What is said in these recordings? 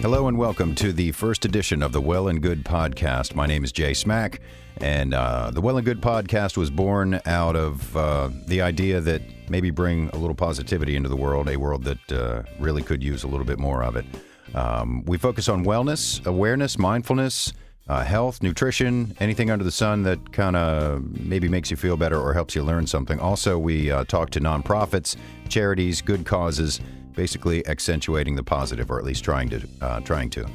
Hello and welcome to the first edition of the WellandGood podcast. My name is Jay Smack, and the WellandGood podcast was born out of the idea that maybe bring a little positivity into the world, a world that really could use a little bit more of it. We focus on wellness, awareness, mindfulness, health, nutrition, anything under the sun that kind of maybe makes you feel better or helps you learn something. Also, we talk to nonprofits, charities, good causes, basically accentuating the positive, or at least trying to.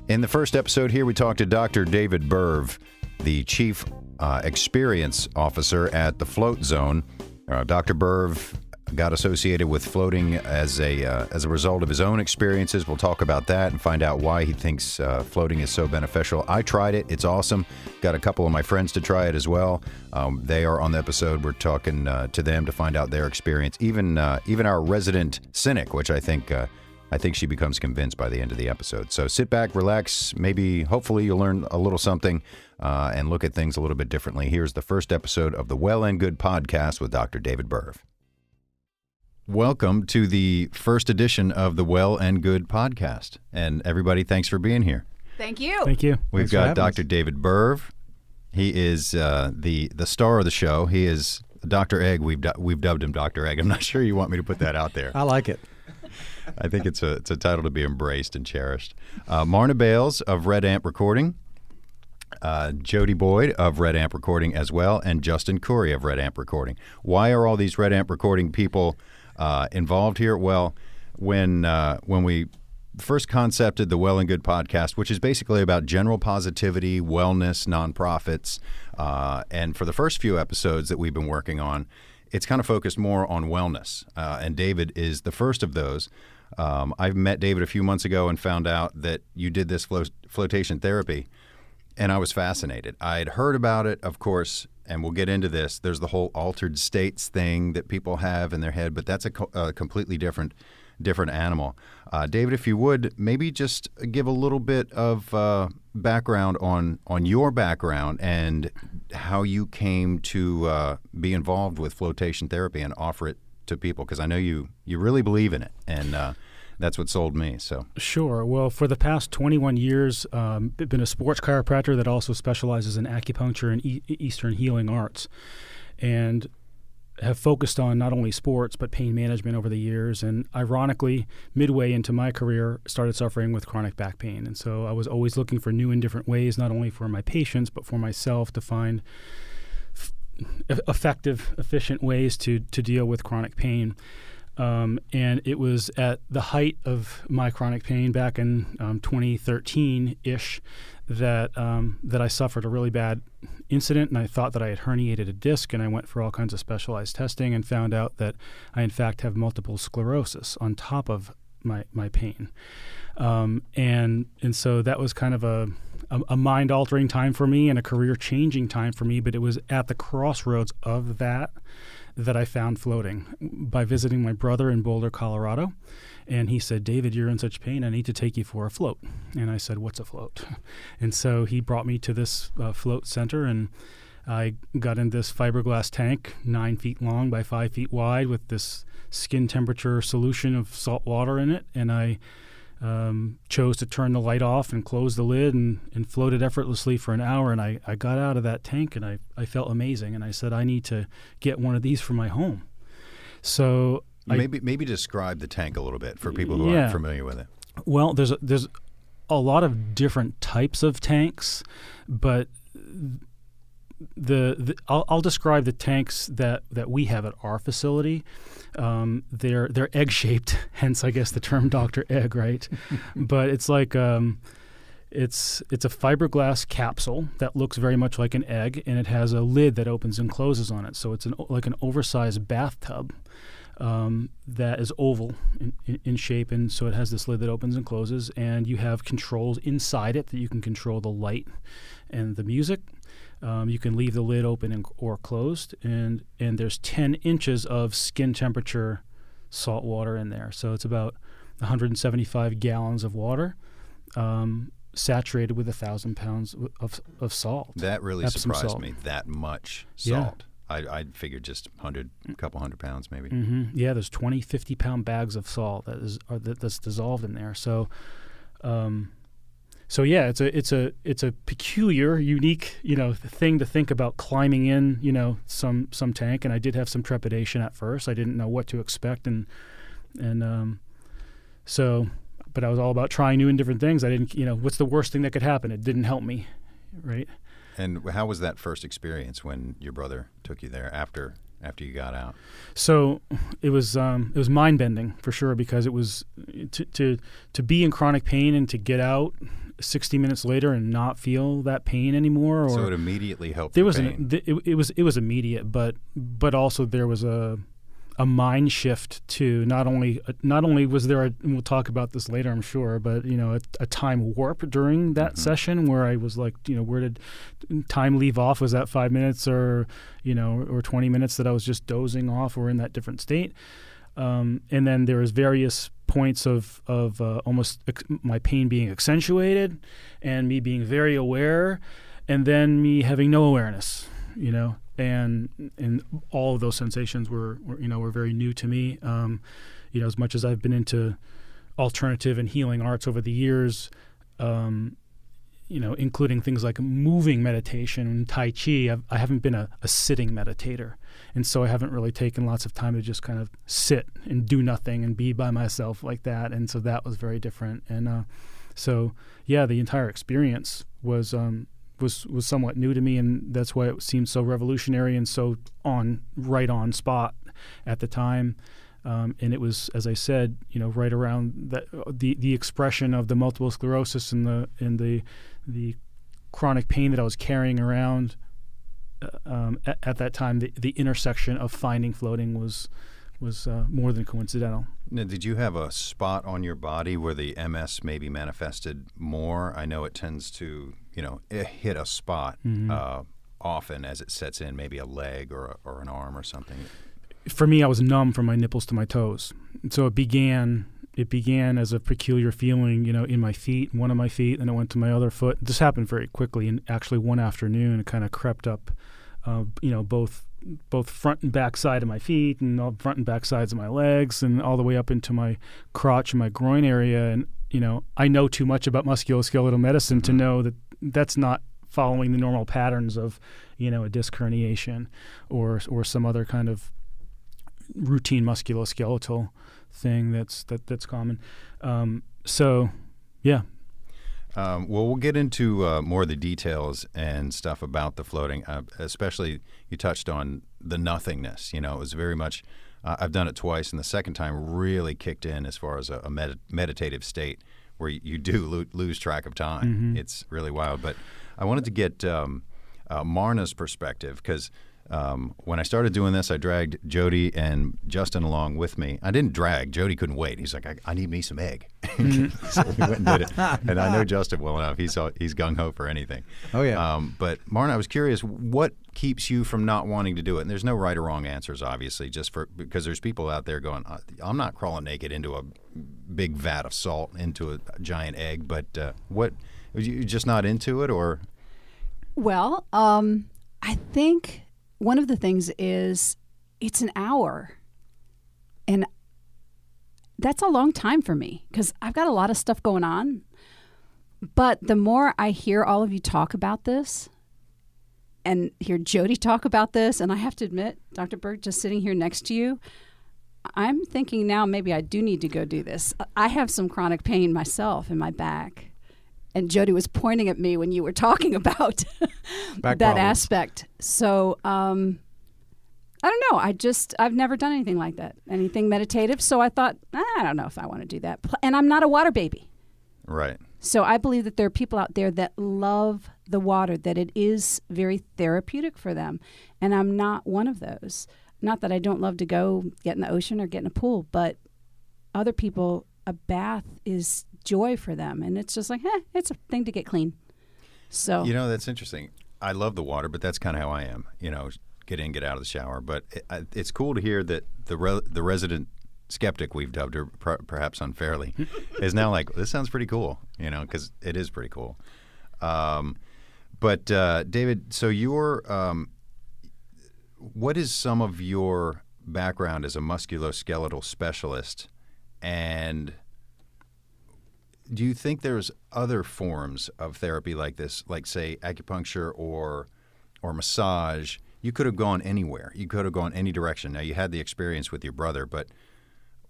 In the first episode here, we talked to Dr. David Berv, the Chief Experience Officer at the Float Zone. Dr. Berv got associated with floating as a result of his own experiences. We'll talk about that and find out why he thinks floating is so beneficial. I tried it. It's awesome. Got a couple of my friends to try it as well. They are on the episode. We're talking to them to find out their experience. Even our resident cynic, which I think she becomes convinced by the end of the episode. So sit back, relax. Maybe, hopefully, you'll learn a little something and look at things a little bit differently. Here's the first episode of the WellandGood podcast with Dr. David Berv. Welcome to the first edition of the WellandGood podcast. And everybody, thanks for being here. Thank you. Thank you. We've got Dr. David Berv. He is the star of the show. He is Dr. Egg. We've dubbed him Dr. Egg. I'm not sure you want me to put that out there. I like it. I think it's a title to be embraced and cherished. Marna Bales of Red Amp Recording, Jody Boyd of Red Amp Recording as well, and Justin Curry of Red Amp Recording. Why are all these Red Amp Recording people involved here? Well, when we first concepted the WellandGood podcast, which is basically about general positivity, wellness, nonprofits, and for the first few episodes that we've been working on, it's kind of focused more on wellness, and David is the first of those. I met David a few months ago and found out that you did this flotation therapy, and I was fascinated. I'd heard about it, of course, and we'll get into this. There's the whole altered states thing that people have in their head, but that's a completely different animal. David, if you would, maybe just give a little bit of background on your background and how you came to be involved with flotation therapy and offer it to people, because I know you really believe in it, and that's what sold me. So Sure. Well, for the past 21 years, I've been a sports chiropractor that also specializes in acupuncture and Eastern healing arts, and have focused on not only sports but pain management over the years. And ironically, midway into my career, started suffering with chronic back pain. And so I was always looking for new and different ways, not only for my patients but for myself, to find effective, efficient ways to deal with chronic pain. And it was at the height of my chronic pain back in 2013-ish that I suffered a really bad incident, and I thought that I had herniated a disc, and I went for all kinds of specialized testing and found out that I in fact have multiple sclerosis on top of my pain. And so that was kind of a mind-altering time for me and a career-changing time for me, but it was at the crossroads of that I found floating by visiting my brother in Boulder, Colorado. And he said, "David, you're in such pain, I need to take you for a float." And I said, "What's a float?" And so he brought me to this float center, and I got in this fiberglass tank, 9 feet long by 5 feet wide, with this skin temperature solution of salt water in it. And I chose to turn the light off and close the lid and floated effortlessly for an hour. And I got out of that tank, and I felt amazing. And I said, I need to get one of these for my home. So maybe describe the tank a little bit for people who aren't familiar with it. Well, there's a lot of different types of tanks, but I'll describe the tanks that we have at our facility. They're egg shaped, hence I guess the term Dr. Egg, right? But it's like it's a fiberglass capsule that looks very much like an egg, and it has a lid that opens and closes on it. So it's like an oversized bathtub that is oval in shape, and so it has this lid that opens and closes, and you have controls inside it that you can control the light and the music. You can leave the lid open or closed, and there's 10 inches of skin temperature salt water in there. So it's about 175 gallons of water, saturated with 1,000 pounds of salt. That really Epsom surprised salt. me, that much salt. I figured just a couple hundred pounds maybe. Mm-hmm. Yeah, there's 20, 50-pound bags of salt that's dissolved in there. So, yeah, it's a peculiar, unique, thing to think about climbing in, some tank. And I did have some trepidation at first. I didn't know what to expect, but I was all about trying new and different things. I didn't, what's the worst thing that could happen? It didn't help me, right? And how was that first experience when your brother took you there after you got out? So it was mind bending for sure, because it was to be in chronic pain and to get out 60 minutes later and not feel that pain anymore. So it immediately helped. There was it was immediate, but also there was a mind shift to not only was there and we'll talk about this later, I'm sure, but a time warp during that session where I was like, where did time leave off? Was that 5 minutes or 20 minutes that I was just dozing off or in that different state? And then there was various points of almost my pain being accentuated and me being very aware, and then me having no awareness, and all of those sensations were very new to me. As much as I've been into alternative and healing arts over the years, including things like moving meditation and Tai Chi, I haven't been a sitting meditator. And so I haven't really taken lots of time to just kind of sit and do nothing and be by myself like that. And so that was very different. And the entire experience was somewhat new to me, and that's why it seemed so revolutionary and so right on spot at the time. And it was, as I said, right around the expression of the multiple sclerosis and the chronic pain that I was carrying around at that time. The intersection of finding floating was more than coincidental. Now, did you have a spot on your body where the MS maybe manifested more? I know it tends to, hit a spot often as it sets in, maybe a leg or an arm or something. For me, I was numb from my nipples to my toes. And so it began as a peculiar feeling, in my feet, one of my feet, and it went to my other foot. This happened very quickly, and actually one afternoon it kind of crept up, both front and back side of my feet and all front and back sides of my legs and all the way up into my crotch and my groin area. And, I know too much about musculoskeletal medicine to know that that's not following the normal patterns of, a disc herniation or some other kind of routine musculoskeletal thing that's common. Yeah. Well, we'll get into more of the details and stuff about the floating, especially you touched on the nothingness. It was very much, I've done it twice, and the second time really kicked in as far as a meditative state where you do lose track of time. Mm-hmm. It's really wild. But I wanted to get Marna's perspective, because when I started doing this, I dragged Jody and Justin along with me. I didn't drag. Jody couldn't wait. He's like, I need me some egg. So we went and did it. And I know Justin well enough. He's gung-ho for anything. Oh, yeah. But Marna, I was curious, what keeps you from not wanting to do it? And there's no right or wrong answers, obviously, because there's people out there going, I'm not crawling naked into a big vat of salt, into a giant egg. But what, are you just not into it, or? Well, I think one of the things is it's an hour, and that's a long time for me because I've got a lot of stuff going on. But the more I hear all of you talk about this and hear Jody talk about this, and I have to admit, Dr. Berg, just sitting here next to you, I'm thinking now maybe I do need to go do this. I have some chronic pain myself in my back. And Jody was pointing at me when you were talking about that aspect. So I don't know. I've never done anything like that, anything meditative. So I thought, I don't know if I want to do that. And I'm not a water baby. Right. So I believe that there are people out there that love the water, that it is very therapeutic for them. And I'm not one of those. Not that I don't love to go get in the ocean or get in a pool, but other people, a bath is joy for them, and it's just like, it's a thing to get clean. So that's interesting. I love the water, but that's kind of how I am. Get in, get out of the shower. But it's cool to hear that the resident skeptic, we've dubbed her, perhaps unfairly, is now like, this sounds pretty cool. Because it is pretty cool. But David, so you're what is some of your background as a musculoskeletal specialist, and do you think there's other forms of therapy like this, like say acupuncture or massage? You could have gone anywhere. You could have gone any direction. Now, you had the experience with your brother, but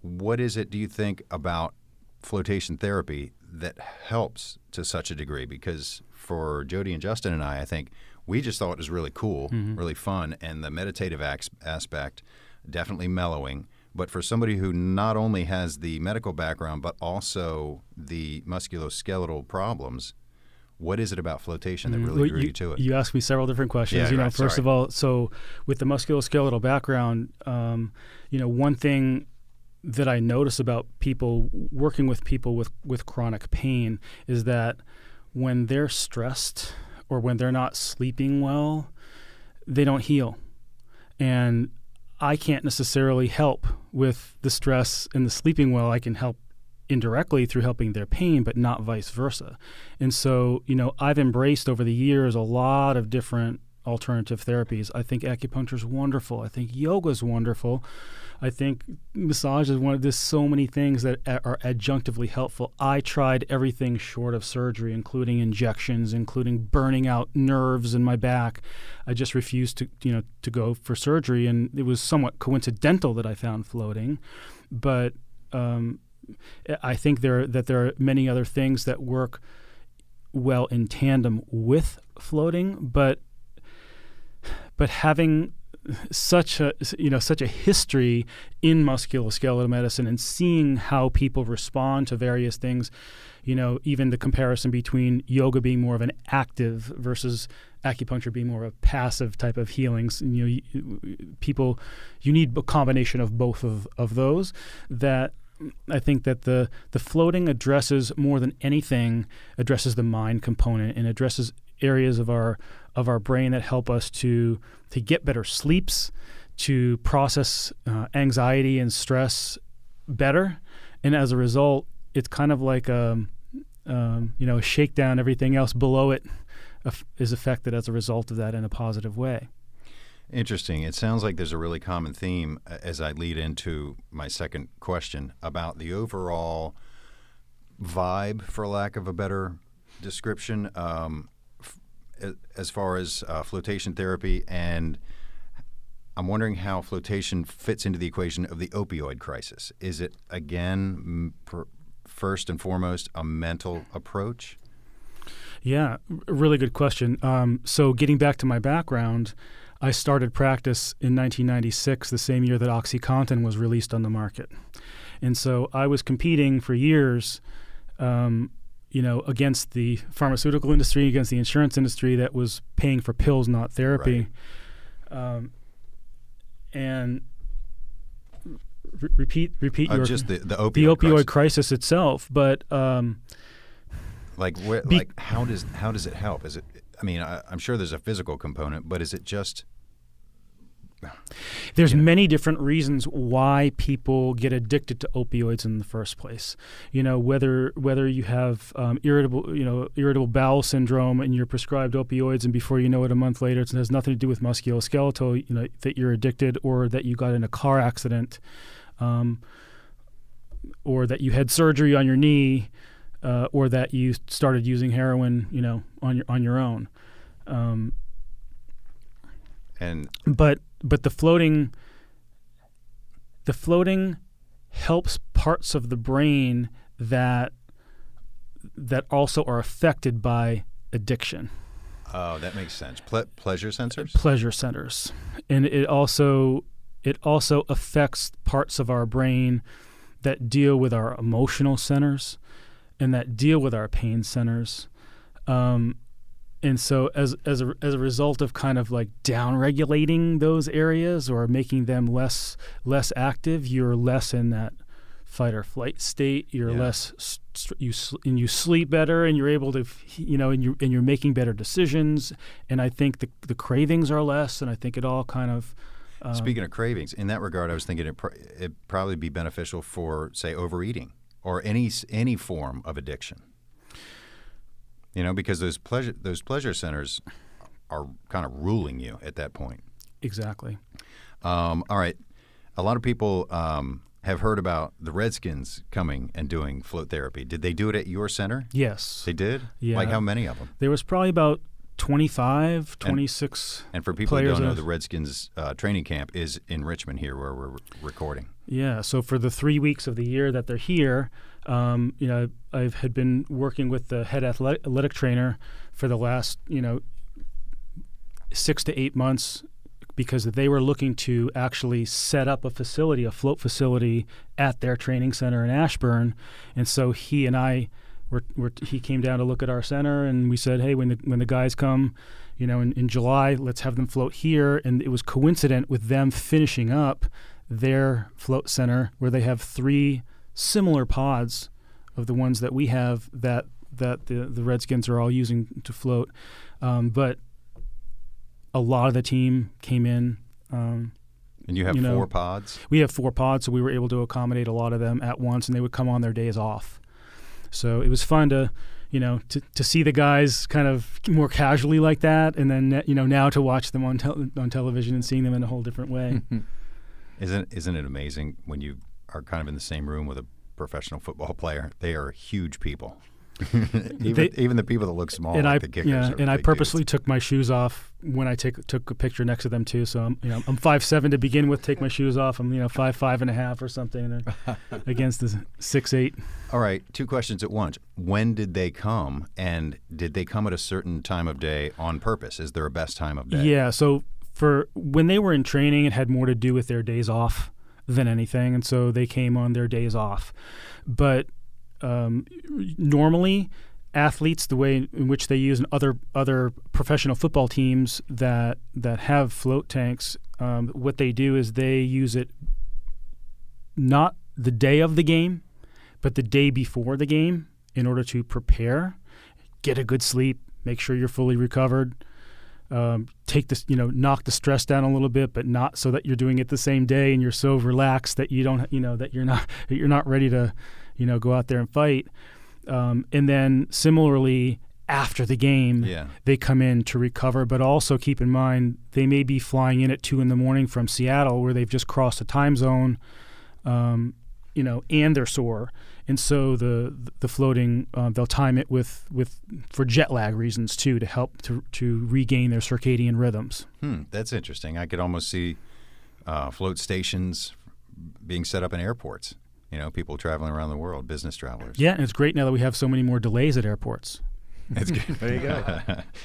what is it, do you think, about flotation therapy that helps to such a degree? Because for Jody and Justin and I think we just thought it was really cool, really fun, and the meditative aspect, definitely mellowing. But for somebody who not only has the medical background but also the musculoskeletal problems, what is it about flotation that really drew you to it? You asked me several different questions. Yeah, First of all, so with the musculoskeletal background, one thing that I notice about people working with people with chronic pain is that when they're stressed or when they're not sleeping well, they don't heal. And I can't necessarily help with the stress and the sleeping well. I can help indirectly through helping their pain, but not vice versa. And so, I've embraced over the years a lot of different alternative therapies. I think acupuncture is wonderful. I think yoga is wonderful. I think massage is there's so many things that are adjunctively helpful. I tried everything short of surgery, including injections, including burning out nerves in my back. I just refused to go for surgery, and it was somewhat coincidental that I found floating. But I think there are many other things that work well in tandem with floating, but having such a history in musculoskeletal medicine and seeing how people respond to various things, even the comparison between yoga being more of an active versus acupuncture being more of a passive type of healings. You need a combination of both of those. That I think that the floating addresses more than anything addresses the mind component and addresses areas of our brain that help us to get better sleeps, to process anxiety and stress better, and as a result, it's kind of like a shakedown. Everything else below it is affected as a result of that in a positive way. Interesting. It sounds like there's a really common theme as I lead into my second question about the overall vibe, for lack of a better description, as far as flotation therapy. And I'm wondering how flotation fits into the equation of the opioid crisis. Is it, again, first and foremost, a mental approach? Yeah, really good question. So getting back to my background, I started practice in 1996, the same year that OxyContin was released on the market. And so I was competing for years, against the pharmaceutical industry, against the insurance industry that was paying for pills, not therapy. Right. And repeat your just the opioid the opioid crisis crisis itself, but how does it help? Is it? I mean, I'm sure there's a physical component, but is it just? There's many different reasons why people get addicted to opioids in the first place. Whether you have irritable bowel syndrome and you're prescribed opioids, and before you know it, a month later, it has nothing to do with musculoskeletal, that you're addicted, or that you got in a car accident, or that you had surgery on your knee, or that you started using heroin, on your own. But the floating helps parts of the brain that also are affected by addiction. Oh, that makes sense. Pleasure centers? Pleasure centers. And it also affects parts of our brain that deal with our emotional centers and that deal with our pain centers. And so as a result of kind of like down-regulating those areas or making them less active, you're less in that fight or flight state. You're less you sleep better, and you're able to and you're making better decisions. And I think the cravings are less, and I think it all kind of. Speaking of cravings, in that regard, I was thinking it'd probably be beneficial for, say, overeating or any form of addiction. Because those pleasure centers are kind of ruling you at that point. Exactly. All right. A lot of people have heard about the Redskins coming and doing float therapy. Did they do it at your center? Yes. They did? Yeah. Like how many of them? There was probably about 25, 26 And for people who players don't know, the Redskins training camp is in Richmond here where we're recording. Yeah, so for the 3 weeks of the year that they're here, I had been working with the head athletic trainer for the last, 6 to 8 months, because they were looking to actually set up a facility, a float facility at their training center in Ashburn. And so he and I he came down to look at our center, and we said, hey, when the guys come, in July, let's have them float here. And it was coincident with them finishing up their float center, where they have 3 similar pods of the ones that we have that the Redskins are all using to float. But a lot of the team came in. And you have 4 pods? We have 4 pods, so we were able to accommodate a lot of them at once, and they would come on their days off. So it was fun to see the guys kind of more casually like that, and then now to watch them on television and seeing them in a whole different way. Isn't it amazing when you are kind of in the same room with a professional football player? They are huge people. even the people that look small, and like the kickers. Yeah, and I purposely took my shoes off when I took a picture next to them too. So I'm 5'7" to begin with. Take my shoes off. I'm 5'5.5" or something against the 6'8". All right, 2 questions at once. When did they come, and did they come at a certain time of day on purpose? Is there a best time of day? Yeah. So for when they were in training, it had more to do with their days off than anything, and so they came on their days off. But normally, athletes, the way in which they use, and other professional football teams that have float tanks, what they do is they use it not the day of the game, but the day before the game, in order to prepare, get a good sleep, make sure you're fully recovered, take this, knock the stress down a little bit, but not so that you're doing it the same day and you're so relaxed that you don't, that you're not ready to, go out there and fight. And then similarly, after the game, they come in to recover. But also keep in mind, they may be flying in at 2 a.m. from Seattle, where they've just crossed a time zone, and they're sore. And so the floating, they'll time it with for jet lag reasons too, to help to regain their circadian rhythms. That's interesting. I could almost see float stations being set up in airports. People traveling around the world, business travelers. Yeah, and it's great now that we have so many more delays at airports. That's good. There you go.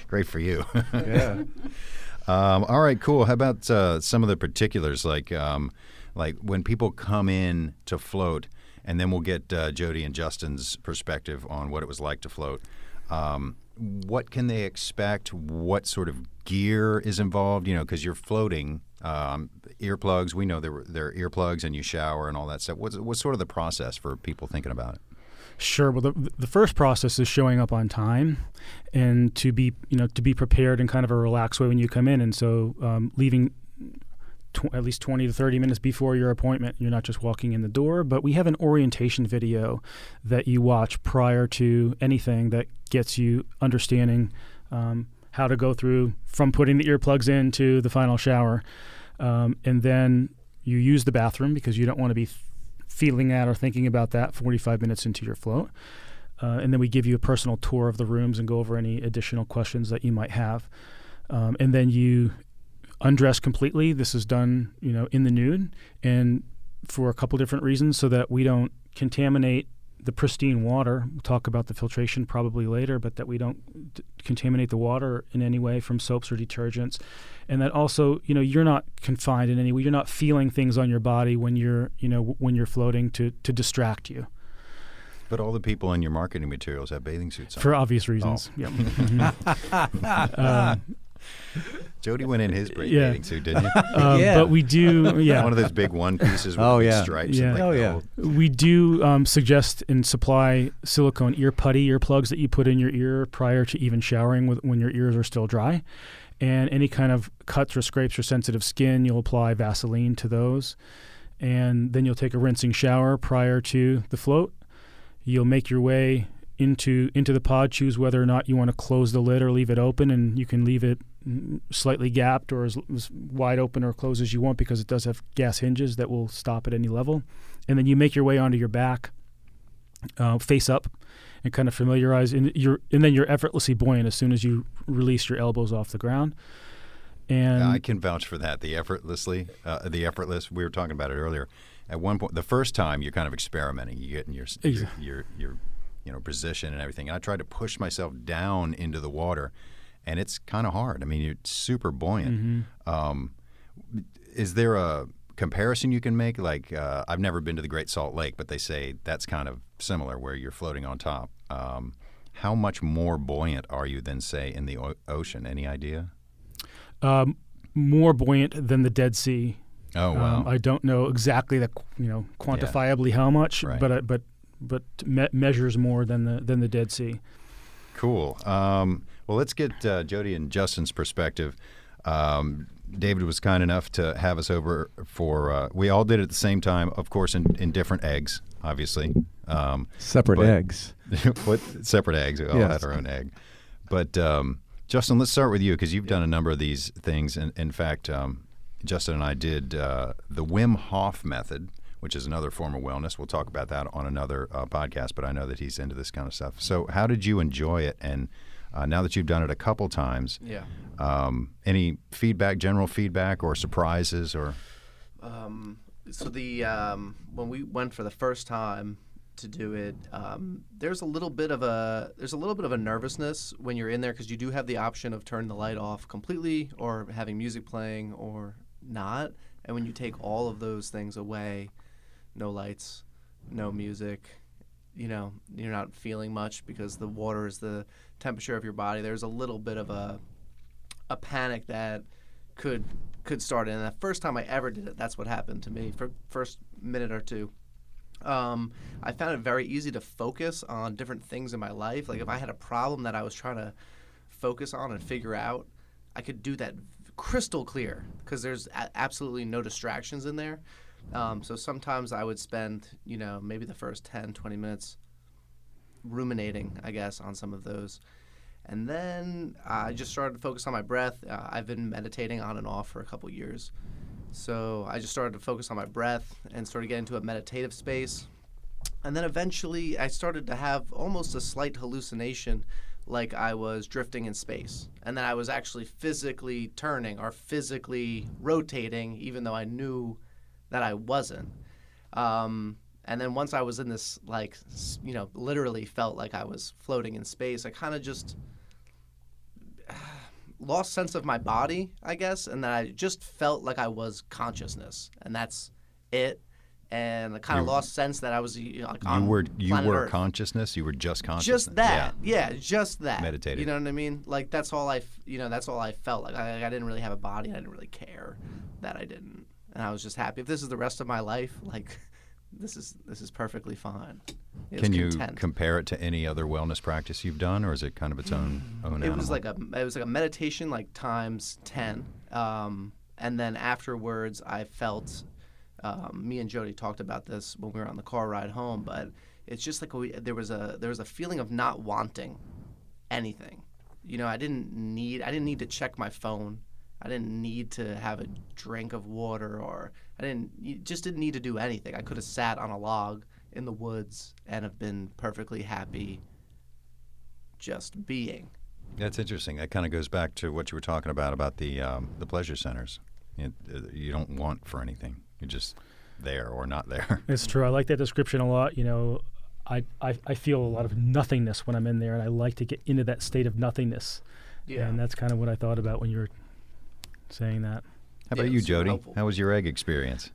Great for you. Yeah. All right, cool. How about some of the particulars, like when people come in to float, and then we'll get Jody and Justin's perspective on what it was like to float. What can they expect? What sort of gear is involved? Because you're floating. Earplugs. We know there are earplugs, and you shower and all that stuff. What's sort of the process for people thinking about it? Sure. Well, the first process is showing up on time, and to be prepared in kind of a relaxed way when you come in. And so leaving at least 20 to 30 minutes before your appointment. You're not just walking in the door, but we have an orientation video that you watch prior to anything that gets you understanding how to go through from putting the earplugs in to the final shower. And then you use the bathroom, because you don't want to be feeling that or thinking about that 45 minutes into your float. And then we give you a personal tour of the rooms and go over any additional questions that you might have. And then you undress completely. This is done, in the nude, and for a couple different reasons, so that we don't contaminate the pristine water. We'll talk about the filtration probably later, but that we don't contaminate the water in any way from soaps or detergents. And that also, you're not confined in any way. You're not feeling things on your body when you're floating to distract you. But all the people in your marketing materials have bathing suits on. For obvious reasons. Oh. Yep. Mm-hmm. Jody went in his bathing suit, didn't you? But we do, one of those big one pieces with big stripes. Yeah. And we do suggest and supply silicone earplugs that you put in your ear prior to even showering when your ears are still dry. And any kind of cuts or scrapes or sensitive skin, you'll apply Vaseline to those. And then you'll take a rinsing shower prior to the float. You'll make your way into the pod, choose whether or not you want to close the lid or leave it open, and you can leave it slightly gapped or as wide open or closed as you want, because it does have gas hinges that will stop at any level. And then you make your way onto your back, face up, and kind of familiarize. And then you're effortlessly buoyant as soon as you release your elbows off the ground. And I can vouch for that. The effortless. We were talking about it earlier. At one point, the first time you're kind of experimenting, you get in your position and everything. And I tried to push myself down into the water, and it's kind of hard. I mean, you're super buoyant. Mm-hmm. Is there a comparison you can make? Like, I've never been to the Great Salt Lake, but they say that's kind of similar, where you're floating on top. How much more buoyant are you than, say, in the ocean? Any idea? More buoyant than the Dead Sea. Oh wow! I don't know exactly quantifiably how much, right. but measures more than the Dead Sea. Cool. Well, let's get Jody and Justin's perspective. David was kind enough to have us over for. We all did it at the same time, of course, in different eggs, obviously. Separate eggs. Separate eggs. We all had our own egg. But Justin, let's start with you, because you've done a number of these things. And in fact, Justin and I did the Wim Hof Method, which is another form of wellness. We'll talk about that on another podcast, but I know that he's into this kind of stuff. So how did you enjoy it? And now that you've done it a couple times, any feedback, general feedback, or surprises, or? So when we went for the first time to do it, there's a little bit of a nervousness when you're in there, because you do have the option of turning the light off completely or having music playing or not. And when you take all of those things away, no lights, no music, you're not feeling much because the water is the temperature of your body. There's a little bit of a panic that could start. And the first time I ever did it, that's what happened to me for first minute or two. I found it very easy to focus on different things in my life. Like if I had a problem that I was trying to focus on and figure out, I could do that crystal clear, because there's absolutely no distractions in there. So sometimes I would spend, maybe the first 10, 20 minutes ruminating, I guess, on some of those. And then I just started to focus on my breath. I've been meditating on and off for a couple years. So I just started to focus on my breath and started getting into a meditative space. And then eventually I started to have almost a slight hallucination, like I was drifting in space. And then I was actually physically turning or physically rotating, even though I knew that I wasn't. And then once I was in this, literally felt like I was floating in space, I kind of just lost sense of my body, I guess, and then I just felt like I was consciousness, and that's it. And I kind of lost sense that I was on planet were Earth. Consciousness. You were just consciousness. Just that, yeah, just that. Meditated. You know what I mean? Like that's all I felt like. I didn't really have a body. I didn't really care that I didn't, and I was just happy. If this is the rest of my life, this is perfectly fine. Can you compare it to any other wellness practice you've done, or is it kind of its own animal? It was like a meditation times 10, and then afterwards I felt. Me and Jody talked about this when we were on the car ride home, but it's just like there was a feeling of not wanting anything. I didn't need to check my phone. I didn't need to have a drink of water, or just didn't need to do anything. I could have sat on a log in the woods and have been perfectly happy just being. That's interesting. That kind of goes back to what you were talking about the pleasure centers. You don't want for anything. You're just there or not there. It's true. I like that description a lot. I feel a lot of nothingness when I'm in there, and I like to get into that state of nothingness. Yeah. And that's kind of what I thought about when you were saying that. How about you, Jody? Helpful. How was your egg experience?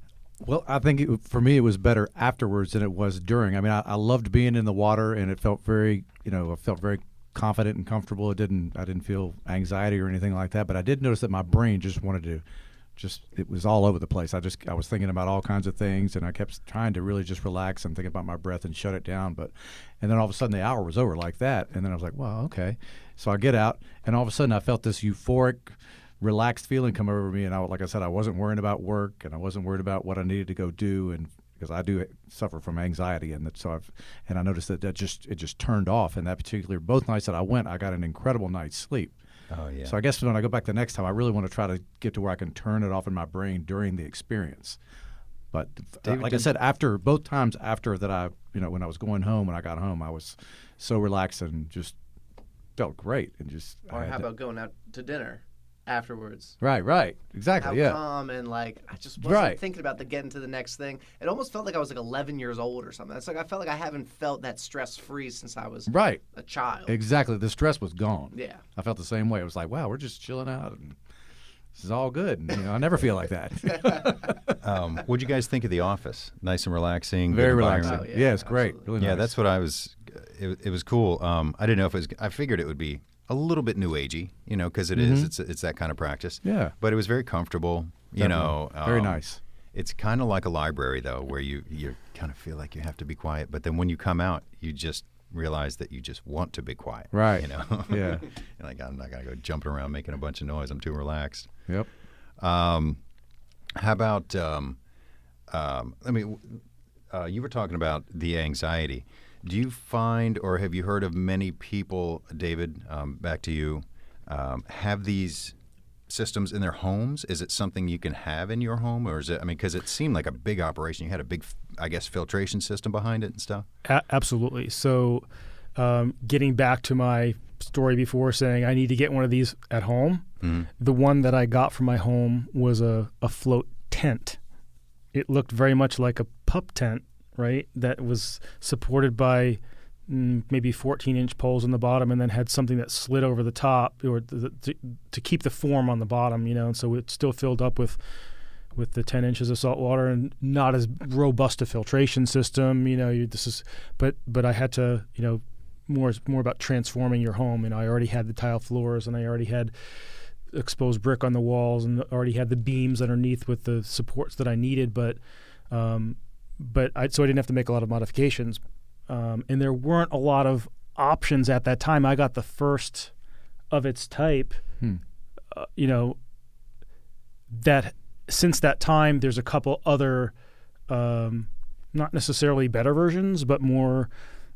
Well, I think for me it was better afterwards than it was during. I mean, I loved being in the water, and it felt very, I felt very confident and comfortable. I didn't feel anxiety or anything like that, but I did notice that my brain just wanted to. It was all over the place. I was thinking about all kinds of things, and I kept trying to really just relax and think about my breath and shut it down. And then all of a sudden the hour was over like that, and then I was like, well, okay. So I get out, and all of a sudden I felt this euphoric, relaxed feeling come over me, and like I said, I wasn't worrying about work, and I wasn't worried about what I needed to go do, and because I do suffer from anxiety, and I noticed that it just turned off. And that particular both nights that I went, I got an incredible night's sleep. Oh, yeah. So I guess when I go back the next time, I really want to try to get to where I can turn it off in my brain during the experience. But David, like I said, both times after that, when I was going home, when I got home, I was so relaxed and just felt great. And just Or how about going out to dinner afterwards? Right, exactly, How calm and I just wasn't thinking about getting to the next thing. It almost felt like I was 11 years old or something. It's I felt like I haven't felt that stress-free since I was a child. Exactly. The stress was gone. Yeah. I felt the same way. It was like, wow, we're just chilling out and this is all good. And, I never feel like that. What'd you guys think of The Office? Nice and relaxing. Very good relaxing. environment? Yeah, it's great. Really nice. Yeah, that's what I was. It was cool. I didn't know if it was. I figured it would be a little bit new agey, because it is. It's that kind of practice. Yeah. But it was very comfortable. Very nice. It's kind of like a library though, where you kind of feel like you have to be quiet, but then when you come out, you just realize that you just want to be quiet. Right. Yeah. You're like, I'm not gonna go jumping around making a bunch of noise. I'm too relaxed. Yep. How about? You were talking about the anxiety. Do you find, or have you heard of many people, David, back to you, have these systems in their homes? Is it something you can have in your home, or is it? Because it seemed like a big operation. You had a big, I guess, filtration system behind it and stuff. Absolutely. So, getting back to my story before, saying I need to get one of these at home. Mm-hmm. The one that I got from my home was a float tent. It looked very much like a pup tent, right? That was supported by maybe 14-inch poles on the bottom, and then had something that slid over the top, or to keep the form on the bottom, and so it still filled up with the 10 inches of salt water, and not as robust a filtration system. But I had to, more about transforming your home. I already had the tile floors, and I already had exposed brick on the walls, and already had the beams underneath with the supports that I needed. So I didn't have to make a lot of modifications. And there weren't a lot of options at that time. I got the first of its type. That since that time, there's a couple other, not necessarily better versions, but more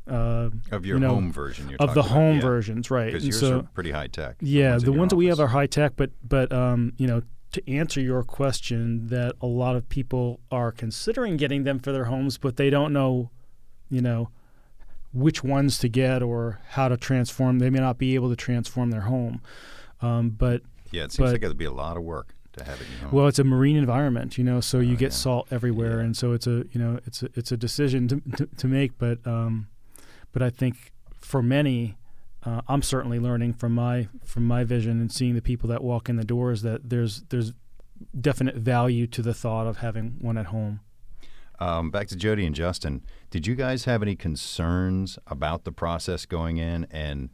of your home version. You're of the talking home about, versions, right? Because yours are pretty high tech. Yeah, the ones that we have are high tech, but to answer your question, that a lot of people are considering getting them for their homes, but they don't know, which ones to get or how to transform. They may not be able to transform their home. But yeah, it seems like it would be a lot of work to have it in your home. Well, it's a marine environment, so you get salt everywhere, and so it's a decision to make. But I think for many, I'm certainly learning from my vision and seeing the people that walk in the doors that there's definite value to the thought of having one at home. Back to Jody and Justin, did you guys have any concerns about the process going in? And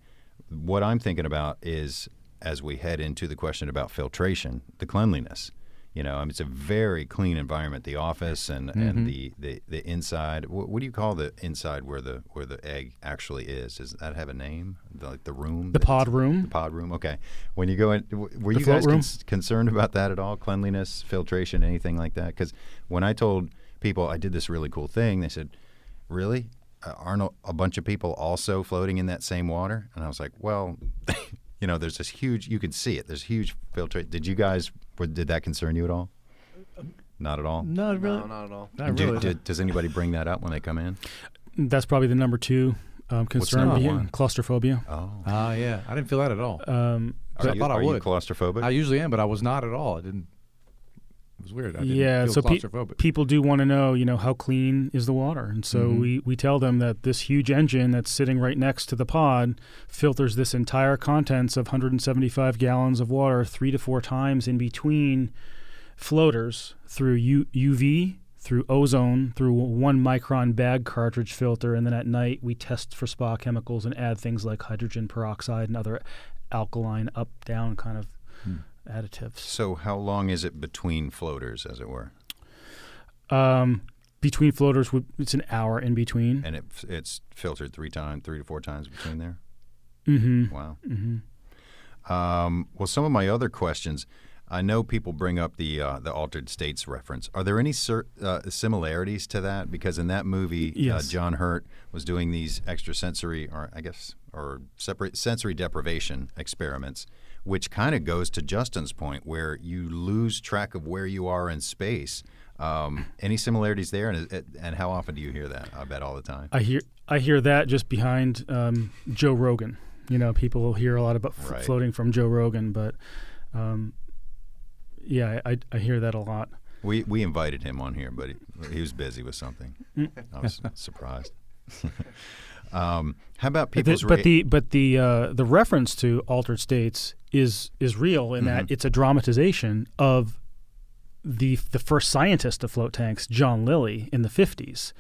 what I'm thinking about is, as we head into the question about filtration, the cleanliness. It's a very clean environment, the office and the inside. What do you call the inside where the egg actually is? Does that have a name? The room? The pod room. The pod room. Okay. When you go in, were you guys concerned about that at all? Cleanliness, filtration, anything like that? Because when I told people I did this really cool thing, they said, "Really? Aren't a bunch of people also floating in that same water?" And I was like, "Well." There's this huge, you can see it. There's huge filtration. Did that concern you at all? Not at all? Not really. No, not at all. Not really. Does anybody bring that up when they come in? That's probably the number 2 concern. What's number 1? Claustrophobia. Oh. Yeah. I didn't feel that at all. I thought I would. Are you claustrophobic? I usually am, but I was not at all. It was weird. I didn't feel claustrophobic. People do want to know, how clean is the water, and so we tell them that this huge engine that's sitting right next to the pod filters this entire contents of 175 gallons of water 3 to 4 times in between floaters through UV, through ozone, through 1 micron bag cartridge filter, and then at night we test for spa chemicals and add things like hydrogen peroxide and other alkaline up down kind of additives. So how long is it between floaters, as it were? Between floaters, it's an hour in between. And it's filtered 3 to 4 times between there? Mm-hmm. Wow. Mm-hmm. Well, some of my other questions, I know people bring up the altered states reference. Are there any similarities to that? Because in that movie, Yes. John Hurt was doing these extrasensory, or separate sensory deprivation experiments, which kind of goes to Justin's point, where you lose track of where you are in space. Any similarities there, and how often do you hear that? I bet all the time. I hear that just behind Joe Rogan. People hear a lot about Right. floating from Joe Rogan, but yeah, I hear that a lot. We invited him on here, but he was busy with something. I was surprised. How about people's the reference to altered states is real in that it's a dramatization of the first scientist of float tanks, John Lilly, in the 50s,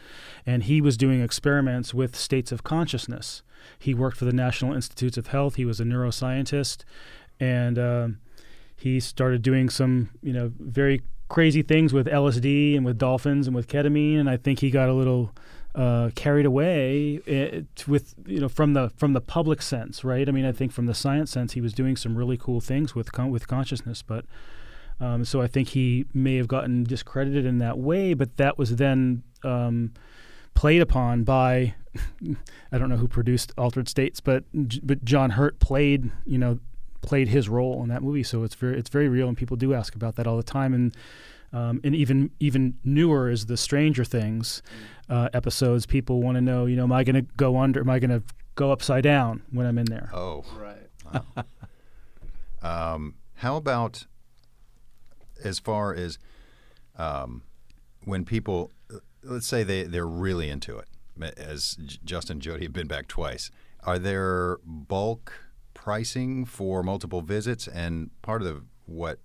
and he was doing experiments with states of consciousness. He worked for the National Institutes of Health. He was a neuroscientist, and he started doing some very crazy things with LSD and with dolphins and with ketamine, and I think he got a little carried away with from the public sense, right? I mean, I think from the science sense, he was doing some really cool things with consciousness, but so I think he may have gotten discredited in that way. But that was then played upon by I don't know who produced Altered States, but John Hurt played his role in that movie, so it's very real, and people do ask about that all the time, and even newer is the Stranger Things episodes. People want to know, am I going to go under? Am I going to go upside down when I'm in there? Oh, Right. Wow. How about as far as when people, let's say they're really into it, as Justin and Jody have been back twice, are there bulk pricing for multiple visits? And part of what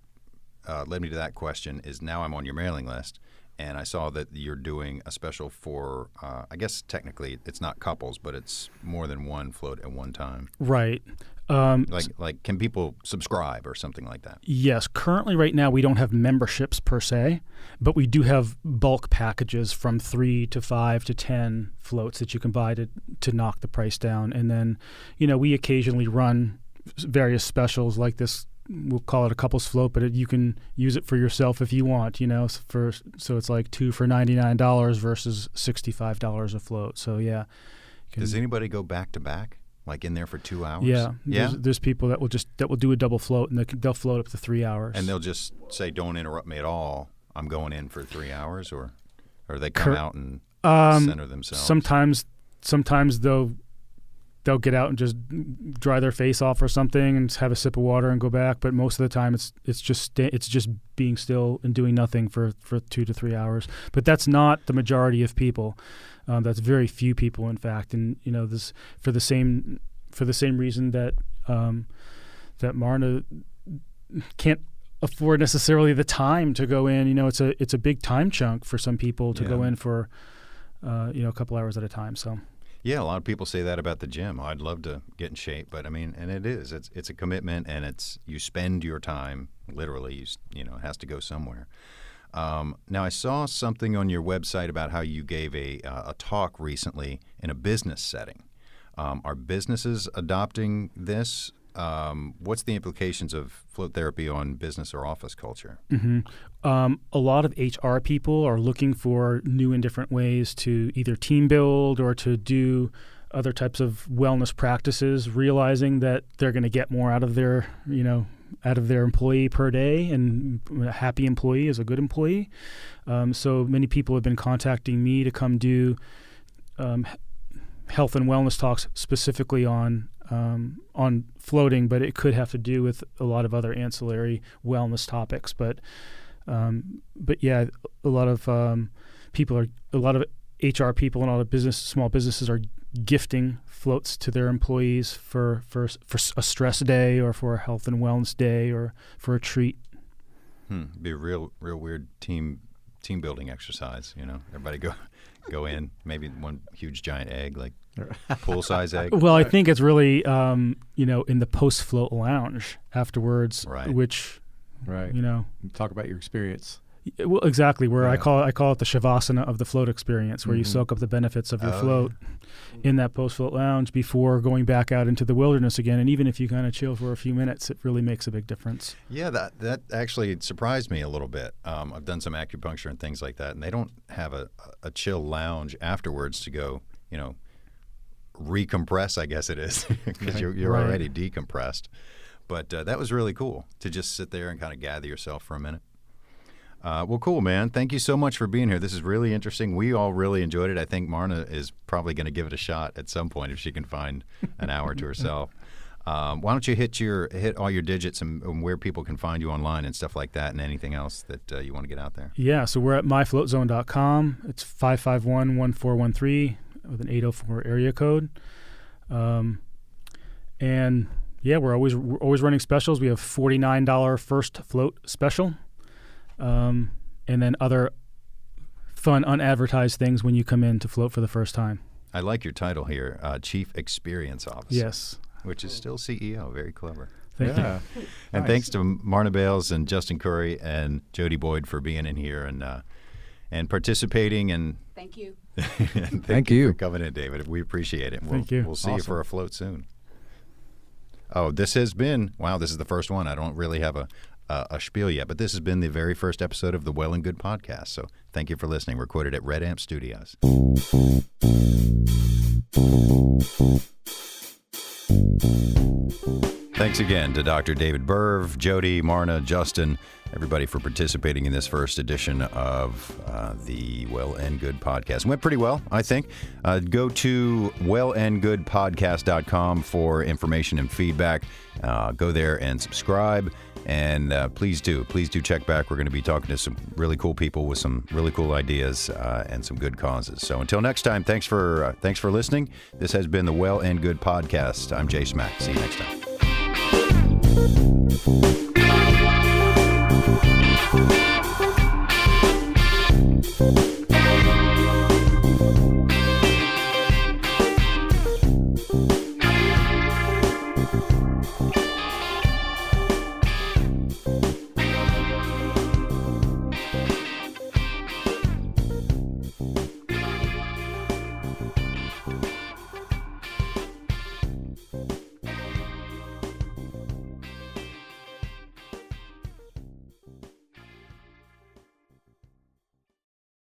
led me to that question is now I'm on your mailing list, and I saw that you're doing a special for, I guess technically it's not couples, but it's more than one float at one time. Right. Like can people subscribe or something like that? Yes. Currently, right now, we don't have memberships per se, but we do have bulk packages from 3 to 5 to 10 floats that you can buy to knock the price down. And then, we occasionally run various specials like this. We'll call it a couples float, but you can use it for yourself if you want, so it's like 2 for $99 versus $65 a float. So yeah. Does anybody go back to back? Like in there for 2 hours? Yeah. Yeah. There's people that will do a double float, and they'll float up to 3 hours. And they'll just say, "Don't interrupt me at all. I'm going in for 3 hours," or they come out and center themselves. Sometimes they'll get out and just dry their face off or something and have a sip of water and go back. But most of the time, it's just being still and doing nothing for 2 to 3 hours. But that's not the majority of people. That's very few people, in fact. And this for the same reason that that Marna can't afford necessarily the time to go in. It's a big time chunk for some people to go in for a couple hours at a time. So. Yeah, a lot of people say that about the gym. I'd love to get in shape, but I mean, and it is. It's a commitment, and you spend your time literally. It has to go somewhere. Now, I saw something on your website about how you gave a talk recently in a business setting. Are businesses adopting this? What's the implications of float therapy on business or office culture? Mm-hmm. A lot of HR people are looking for new and different ways to either team build or to do other types of wellness practices, realizing that they're going to get more out of their employee per day, and a happy employee is a good employee. So many people have been contacting me to come do health and wellness talks specifically on floating, but it could have to do with a lot of other ancillary wellness topics. But yeah, a lot of HR people and a lot of small businesses are gifting floats to their employees for a stress day or for a health and wellness day or for a treat. Be a real weird team building exercise. Everybody go in, maybe one huge giant egg, like pool size egg. Well, I think it's really in the post float lounge afterwards, right. which right. you talk about your experience. Well, exactly. Where I call it the Shavasana of the float experience, where you soak up the benefits of your float in that post-float lounge before going back out into the wilderness again. And even if you kind of chill for a few minutes, it really makes a big difference. Yeah, that actually surprised me a little bit. I've done some acupuncture and things like that, and they don't have a chill lounge afterwards to go, recompress, I guess it is, because you're already decompressed. But that was really cool to just sit there and kind of gather yourself for a minute. Well, cool, man. Thank you so much for being here. This is really interesting. We all really enjoyed it. I think Marna is probably going to give it a shot at some point if she can find an hour to herself. Why don't you hit all your digits and where people can find you online and stuff like that, and anything else that you want to get out there? Yeah, so we're at myfloatzone.com. It's 551-1413 with an 804 area code. And yeah, we're always running specials. We have $49 first float special. And then other fun, unadvertised things when you come in to float for the first time. I like your title here, Chief Experience Officer. Yes. Which is still CEO. Very clever. Thank you. And thanks to Marna Bales and Justin Curry and Jody Boyd for being in here and participating. And Thank you. and thank you for coming in, David. We appreciate it. Thank you. We'll see you for a float soon. Oh, this is the first one. I don't really have a spiel yet, but this has been the very first episode of the Well and Good podcast. So thank you for listening. Recorded at Red Amp Studios. Thanks again to Dr. David Berv, Jody, Marna, Justin, everybody for participating in this first edition of the Well and Good podcast. Went pretty well, I think. Go to wellandgoodpodcast.com for information and feedback. Go there and subscribe. And please do check back. We're going to be talking to some really cool people with some really cool ideas and some good causes. So until next time, thanks for listening. This has been the Well and Good podcast. I'm Jay Smack. See you next time.